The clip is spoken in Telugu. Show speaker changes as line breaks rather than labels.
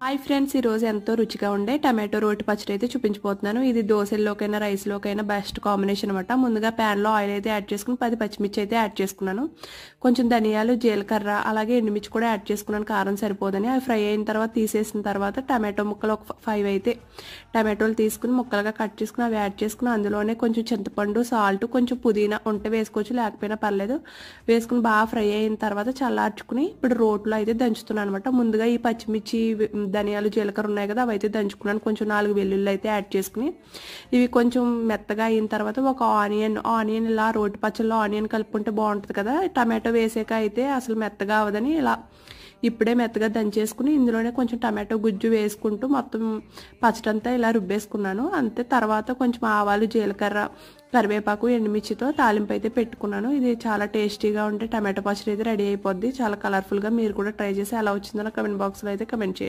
హాయ్ ఫ్రెండ్స్, ఈరోజు ఎంతో రుచిగా ఉండే టమాటో రోటి పచ్చడి అయితే చూపించబోతున్నాను. ఇది దోశల్లోకైనా రైస్లోకైనా బెస్ట్ కాంబినేషన్ అనమాట. ముందుగా ప్యాన్లో ఆయిల్ అయితే యాడ్ చేసుకుని 10 పచ్చిమిర్చి అయితే యాడ్ చేసుకున్నాను. కొంచెం ధనియాలు, జీలకర్ర అలాగే ఎండుమిర్చి కూడా యాడ్ చేసుకున్నాను, కారం సరిపోదని. అవి ఫ్రై అయిన తర్వాత తీసేసిన తర్వాత టమాటో ముక్కలు ఒక 5 అయితే టమాటోలు తీసుకుని ముక్కలుగా కట్ చేసుకుని అవి యాడ్ చేసుకుని అందులోనే కొంచెం చింతపండు, సాల్ట్, కొంచెం పుదీనా ఉంటే వేసుకోవచ్చు, లేకపోయినా పర్లేదు. వేసుకుని బాగా ఫ్రై అయిన తర్వాత చల్లార్చుకుని ఇప్పుడు రోట్లో అయితే దంచుతున్నాను అనమాట. ముందుగా ఈ పచ్చిమిర్చి, ధనియాలు, జీలకర్ర ఉన్నాయి కదా, అవి అయితే దంచుకున్నాను. కొంచెం 4 వెల్లుల్లి అయితే యాడ్ చేసుకుని ఇవి కొంచెం మెత్తగా అయిన తర్వాత ఒక ఆనియన్ ఇలా రోటి పచ్చళ్ళలో ఆనియన్ కలుపుకుంటే బాగుంటుంది కదా. టమాటో వేసాక అయితే అసలు మెత్తగా అవ్వదని ఇలా ఇప్పుడే మెత్తగా దంచేసుకుని ఇందులోనే కొంచెం టమాటో గుజ్జు వేసుకుంటూ మొత్తం పచ్చడంతా ఇలా రుబ్బేసుకున్నాను. అంతే. తర్వాత కొంచెం ఆవాలు, జీలకర్ర, కరివేపాకు, ఎండుమిర్చితో తాలింపు అయితే పెట్టుకున్నాను. ఇది చాలా టేస్టీగా ఉంటే టమాటో పచ్చడి అయితే రెడీ అయిపోద్ది. చాలా కలర్ఫుల్గా. మీరు కూడా ట్రై చేసి ఎలా వచ్చిందో నా కమెంట్ బాక్స్లో అయితే కమెంట్ చేయండి.